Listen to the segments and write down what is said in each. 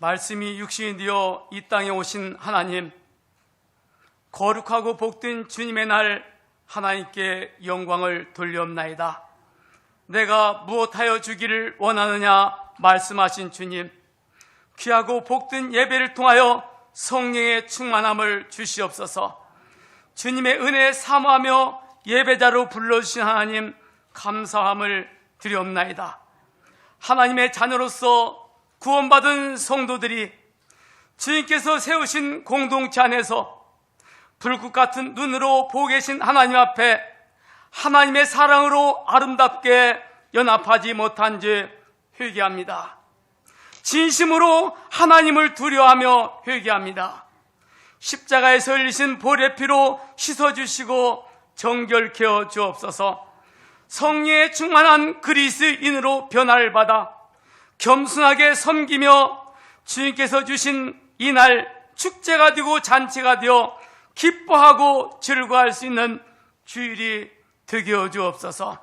말씀이 육신이 되어 이 땅에 오신 하나님, 거룩하고 복된 주님의 날 하나님께 영광을 돌려옵나이다. 내가 무엇하여 주기를 원하느냐 말씀하신 주님, 귀하고 복된 예배를 통하여 성령의 충만함을 주시옵소서. 주님의 은혜에 사모하며 예배자로 불러주신 하나님, 감사함을 드리옵나이다. 하나님의 자녀로서 구원받은 성도들이 주님께서 세우신 공동체 안에서 불꽃 같은 눈으로 보고 계신 하나님 앞에 하나님의 사랑으로 아름답게 연합하지 못한 죄 회개합니다. 진심으로 하나님을 두려워하며 회개합니다. 십자가에서 흘리신 보혈의 피로 씻어주시고 정결케 하 주옵소서. 성령의 충만한 그리스인으로 변화를 받아 겸손하게 섬기며 주님께서 주신 이날 축제가 되고 잔치가 되어 기뻐하고 즐거워할 수 있는 주일이 되게 하 주옵소서.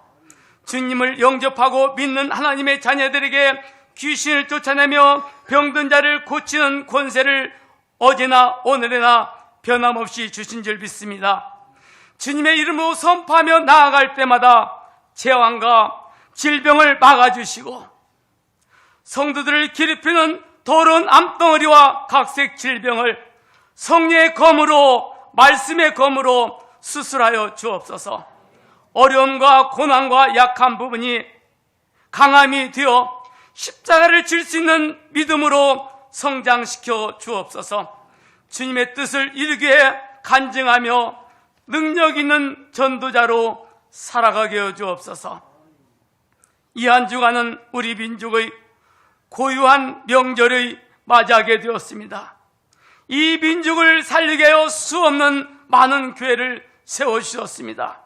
주님을 영접하고 믿는 하나님의 자녀들에게 귀신을 쫓아내며 병든 자를 고치는 권세를 어제나 오늘이나 변함없이 주신 줄 믿습니다. 주님의 이름으로 선포하며 나아갈 때마다 재앙과 질병을 막아주시고 성도들을 괴롭히는 더러운 암덩어리와 각색 질병을 성령의 검으로, 말씀의 검으로 수술하여 주옵소서. 어려움과 고난과 약한 부분이 강함이 되어 십자가를 질 수 있는 믿음으로 성장시켜 주옵소서. 주님의 뜻을 이루기에 간증하며 능력 있는 전도자로 살아가게 해 주옵소서. 이 한 주간은 우리 민족의 고유한 명절을 맞이하게 되었습니다. 이 민족을 살리게 하여 수없는 많은 교회를 세워주셨습니다.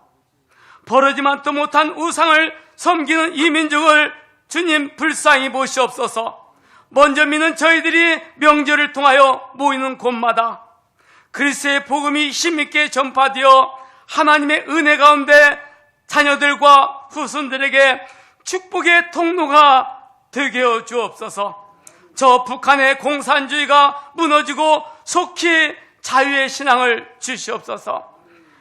버려지만도 못한 우상을 섬기는 이 민족을 주님 불쌍히 보시옵소서. 먼저 믿는 저희들이 명절을 통하여 모이는 곳마다 그리스도의 복음이 힘있게 전파되어 하나님의 은혜 가운데 자녀들과 후손들에게 축복의 통로가 되게 해 주옵소서. 저 북한의 공산주의가 무너지고 속히 자유의 신앙을 주시옵소서.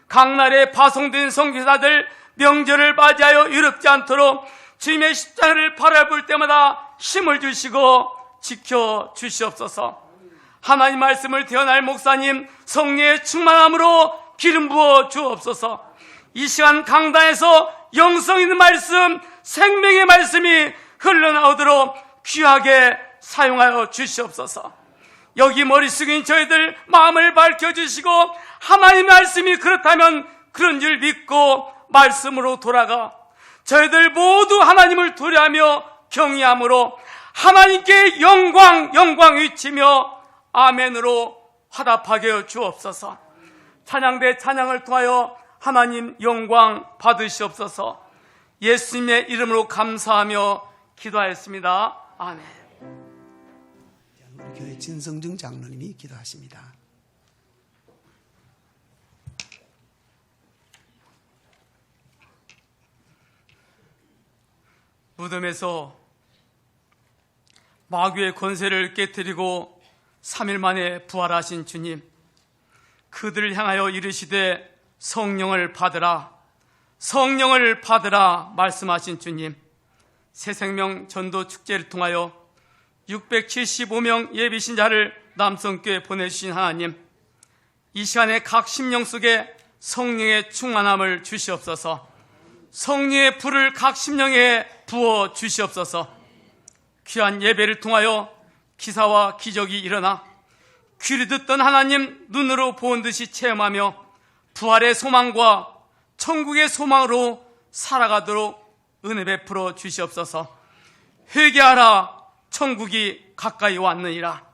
각 나라에 파송된 선교사들 명절을 맞이하여 유럽지 않도록 주님의 십자가를 바라볼 때마다 힘을 주시고 지켜주시옵소서. 하나님 말씀을 태어날 목사님 성령의 충만함으로 기름 부어 주옵소서. 이 시간 강단에서 영성 있는 말씀, 생명의 말씀이 흘러나오도록 귀하게 사용하여 주시옵소서. 여기 머리 숙인 저희들 마음을 밝혀주시고 하나님의 말씀이 그렇다면 그런 줄 믿고 말씀으로 돌아가 저희들 모두 하나님을 두려워하며 경외함으로 하나님께 영광 외치며 아멘으로 화답하게 해 주옵소서. 찬양대 찬양을 통하여 하나님 영광 받으시옵소서. 예수님의 이름으로 감사하며 기도하였습니다. 아멘. 우리 교회 진성중 장로님이 기도하십니다. 무덤에서 마귀의 권세를 깨뜨리고 3일 만에 부활하신 주님, 그들을 향하여 이르시되 성령을 받으라, 성령을 받으라 말씀하신 주님, 새생명 전도 축제를 통하여 675명 예비신자를 남성교회 보내주신 하나님, 이 시간에 각 심령 속에 성령의 충만함을 주시옵소서. 성령의 불을 각 심령에 부어 주시옵소서. 귀한 예배를 통하여 기사와 기적이 일어나 귀를 듣던 하나님 눈으로 본 듯이 체험하며 부활의 소망과 천국의 소망으로 살아가도록 은혜 베풀어 주시옵소서. 회개하라, 천국이 가까이 왔느니라.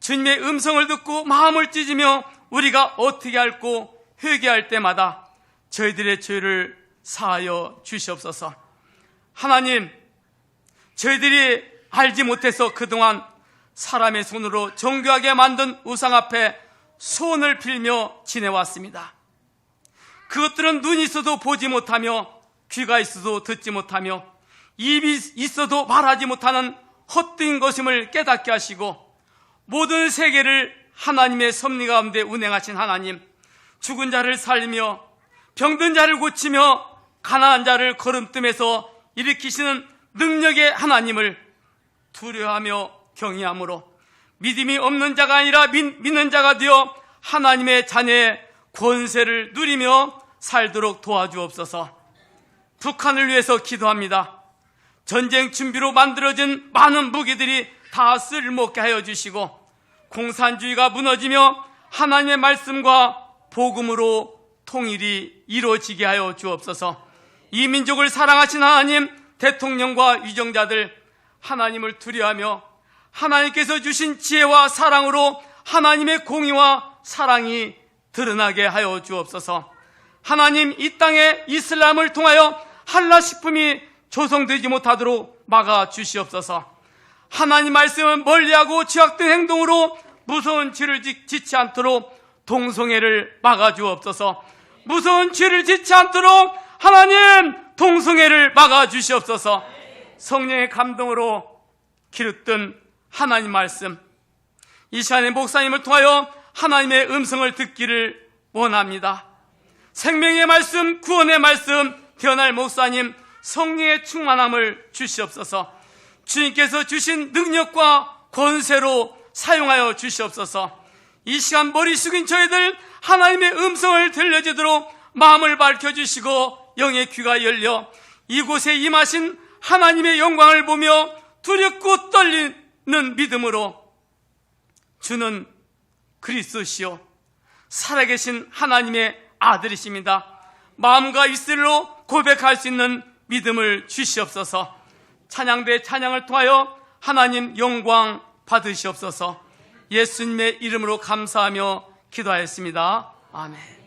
주님의 음성을 듣고 마음을 찢으며 우리가 어떻게 할고 회개할 때마다 저희들의 죄를 사하여 주시옵소서. 하나님, 저희들이 알지 못해서 그동안 사람의 손으로 정교하게 만든 우상 앞에 손을 빌며 지내왔습니다. 그것들은 눈이 있어도 보지 못하며 귀가 있어도 듣지 못하며 입이 있어도 말하지 못하는 헛된 것임을 깨닫게 하시고 모든 세계를 하나님의 섭리 가운데 운행하신 하나님, 죽은 자를 살리며 병든 자를 고치며 가난한 자를 거름뜸에서 일으키시는 능력의 하나님을 두려워하며 경외함으로 믿음이 없는 자가 아니라 믿는 자가 되어 하나님의 자녀의 권세를 누리며 살도록 도와주옵소서. 북한을 위해서 기도합니다. 전쟁 준비로 만들어진 많은 무기들이 다 쓸모없게 하여 주시고 공산주의가 무너지며 하나님의 말씀과 복음으로 통일이 이루어지게 하여 주옵소서. 이 민족을 사랑하신 하나님, 대통령과 위정자들 하나님을 두려워하며 하나님께서 주신 지혜와 사랑으로 하나님의 공의와 사랑이 드러나게 하여 주옵소서. 하나님, 이 땅에 이슬람을 통하여 한라 식품이 조성되지 못하도록 막아 주시옵소서. 하나님 말씀을 멀리하고 죄악된 행동으로 무서운 죄를 짓지 않도록 동성애를 막아 주옵소서. 무서운 죄를 짓지 않도록 하나님 동성애를 막아 주시옵소서. 성령의 감동으로 기르던 하나님 말씀, 이 시간에 목사님을 통하여 하나님의 음성을 듣기를 원합니다. 생명의 말씀, 구원의 말씀 되어날 목사님 성령의 충만함을 주시옵소서. 주님께서 주신 능력과 권세로 사용하여 주시옵소서. 이 시간 머리 숙인 저희들 하나님의 음성을 들려주도록 마음을 밝혀주시고 영의 귀가 열려 이곳에 임하신 하나님의 영광을 보며 두렵고 떨리는 믿음으로 주는 그리스도시요 살아계신 하나님의 아들이십니다. 마음과 입술로 고백할 수 있는 믿음을 주시옵소서. 찬양대 찬양을 통하여 하나님 영광 받으시옵소서. 예수님의 이름으로 감사하며 기도하였습니다. 아멘.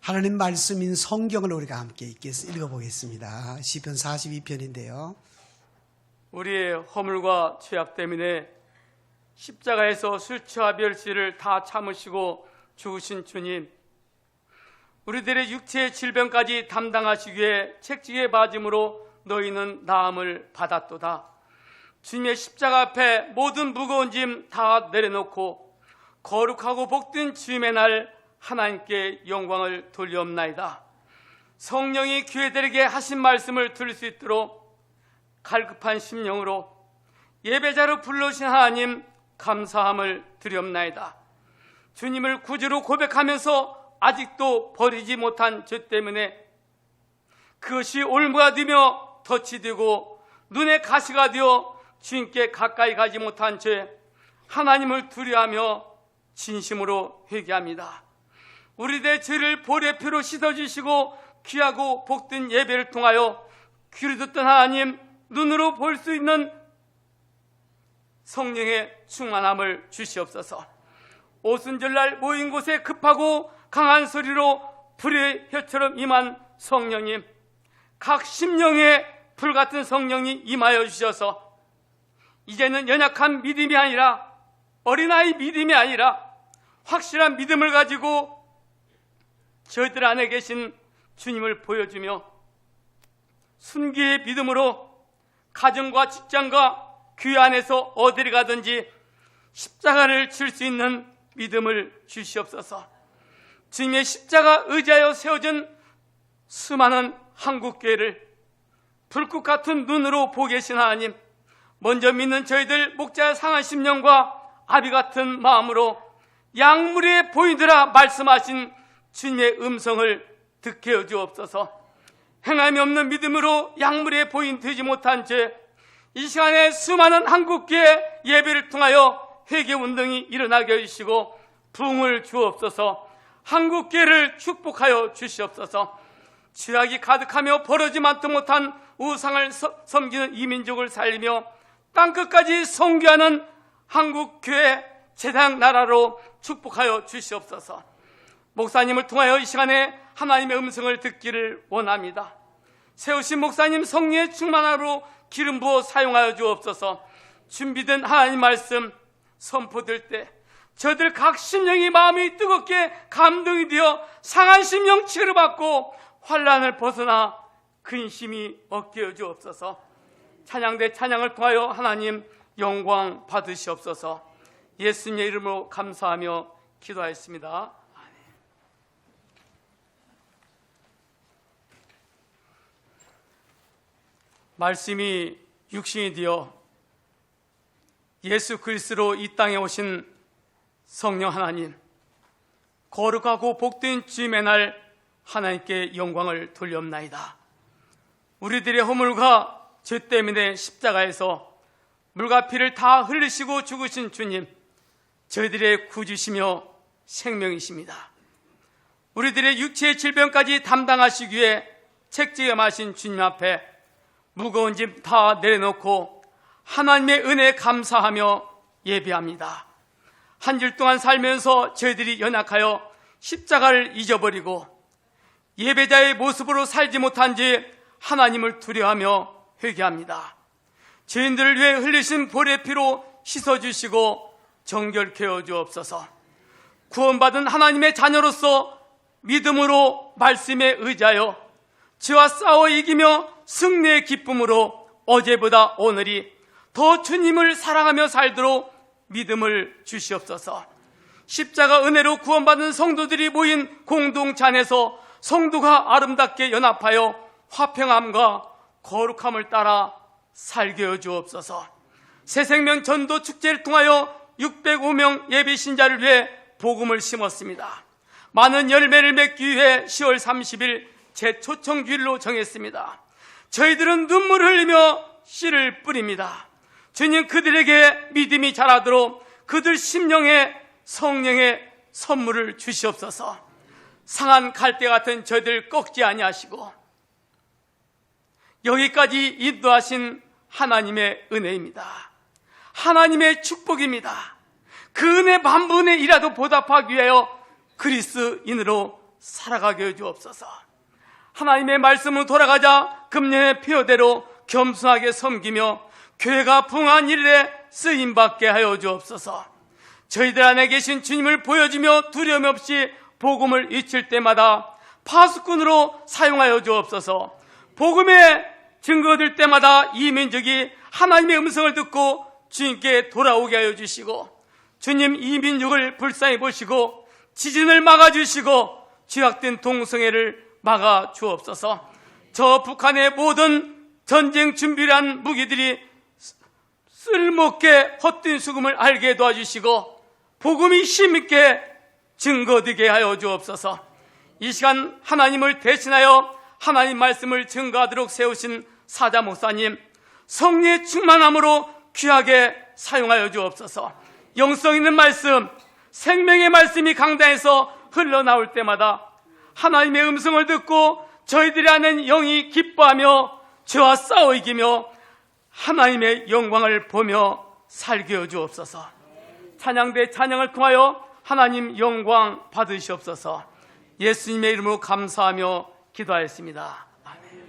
하나님 말씀인 성경을 우리가 함께 읽어보겠습니다. 시편 42편인데요. 우리의 허물과 죄악 때문에 십자가에서 술취와 멸시를 다 참으시고 죽으신 주님, 우리들의 육체의 질병까지 담당하시기에 책지게 맞음으로 너희는 나음을 받았도다. 주님의 십자가 앞에 모든 무거운 짐 다 내려놓고 거룩하고 복된 주님의 날 하나님께 영광을 돌리옵나이다. 성령이 교회들에게 하신 말씀을 들을 수 있도록 갈급한 심령으로 예배자로 불러주신 하나님 감사함을 드리옵나이다. 주님을 구주로 고백하면서 아직도 버리지 못한 죄 때문에 그것이 올무가 되며 덫이 되고 눈에 가시가 되어 주님께 가까이 가지 못한 죄, 하나님을 두려워하며 진심으로 회개합니다. 우리들의 죄를 보레표로 씻어주시고 귀하고 복된 예배를 통하여 귀로 듣던 하나님, 눈으로 볼 수 있는 성령의 충만함을 주시옵소서. 오순절날 모인 곳에 급하고 강한 소리로 불의 혀처럼 임한 성령님, 각 심령에 불같은 성령이 임하여 주셔서 이제는 연약한 믿음이 아니라 어린아이 믿음이 아니라 확실한 믿음을 가지고 저희들 안에 계신 주님을 보여주며 순기의 믿음으로 가정과 직장과 교회 안에서 어디를 가든지 십자가를 칠 수 있는 믿음을 주시옵소서. 주님의 십자가 의지하여 세워진 수많은 한국교회를 불꽃 같은 눈으로 보고 계신 하나님, 먼저 믿는 저희들 목자의 상한 심령과 아비 같은 마음으로 양무리에 보이더라 말씀하신 주님의 음성을 듣게 해 주옵소서. 행함이 없는 믿음으로 양무리에 보인 되지 못한 죄, 이 시간에 수많은 한국교회 예배를 통하여 회개운동이 일어나게 해주시고 부흥을 주옵소서. 한국교회를 축복하여 주시옵소서. 죄악이 가득하며 버려지만도 못한 우상을 섬기는 이 민족을 살리며 땅끝까지 선교하는 한국교회 제당 나라로 축복하여 주시옵소서. 목사님을 통하여 이 시간에 하나님의 음성을 듣기를 원합니다. 세우신 목사님 성령의 충만함으로 기름 부어 사용하여 주옵소서. 준비된 하나님 말씀 선포될 때 저들 각 심령이 마음이 뜨겁게 감동이 되어 상한 심령 치료받고 환난을 벗어나 근심이 없게 해 주옵소서. 찬양대 찬양을 통하여 하나님 영광 받으시옵소서. 예수님의 이름으로 감사하며 기도하였습니다. 말씀이 육신이 되어 예수 그리스도로 이 땅에 오신 성령 하나님, 거룩하고 복된 주님의 날 하나님께 영광을 돌려옵나이다. 우리들의 허물과 죄 때문에 십자가에서 물과 피를 다 흘리시고 죽으신 주님, 저희들의 구주시며 생명이십니다. 우리들의 육체의 질병까지 담당하시기 위해 책지임하신 주님 앞에 무거운 짐 다 내려놓고 하나님의 은혜에 감사하며 예배합니다. 한 주 동안 살면서 저희들이 연약하여 십자가를 잊어버리고 예배자의 모습으로 살지 못한지 하나님을 두려워하며 회개합니다. 죄인들을 위해 흘리신 보혈의 피로 씻어주시고 정결케 해 주옵소서. 구원받은 하나님의 자녀로서 믿음으로 말씀에 의지하여 죄와 싸워 이기며 승리의 기쁨으로 어제보다 오늘이 더 주님을 사랑하며 살도록 믿음을 주시옵소서. 십자가 은혜로 구원받은 성도들이 모인 공동체 안에서 성도가 아름답게 연합하여 화평함과 거룩함을 따라 살게 해 주옵소서. 새생명 전도 축제를 통하여 605명 예비 신자를 위해 복음을 심었습니다. 많은 열매를 맺기 위해 10월 30일 제 초청주일로 정했습니다. 저희들은 눈물을 흘리며 씨를 뿌립니다. 주님, 그들에게 믿음이 자라도록 그들 심령에 성령의 선물을 주시옵소서. 상한 갈대 같은 저희들 꺾지 아니하시고 여기까지 인도하신 하나님의 은혜입니다. 하나님의 축복입니다. 그 은혜 만분의 1이라도 보답하기 위하여 그리스도인으로 살아가게 해 주옵소서. 하나님의 말씀으로 돌아가자 금년의 표대로 겸손하게 섬기며 교회가 부흥한 일에 쓰임받게 하여 주옵소서. 저희들 안에 계신 주님을 보여주며 두려움 없이 복음을 잊힐 때마다 파수꾼으로 사용하여 주옵소서. 복음의 증거될 때마다 이 민족이 하나님의 음성을 듣고 주님께 돌아오게 하여 주시고, 주님 이 민족을 불쌍히 보시고 지진을 막아주시고 죄악된 동성애를 막아 주옵소서. 저 북한의 모든 전쟁 준비를 한 무기들이 쓸모없게 헛된 수금을 알게 도와주시고 복음이 힘있게 증거되게 하여 주옵소서. 이 시간 하나님을 대신하여 하나님 말씀을 증거하도록 세우신 사자 목사님, 성령의 충만함으로 귀하게 사용하여 주옵소서. 영성 있는 말씀, 생명의 말씀이 강단에서 흘러나올 때마다 하나님의 음성을 듣고 저희들이 아는 영이 기뻐하며 죄와 싸워 이기며 하나님의 영광을 보며 살게 해 주옵소서. 찬양대 찬양을 통하여 하나님 영광 받으시옵소서. 예수님의 이름으로 감사하며 기도하였습니다. 아멘.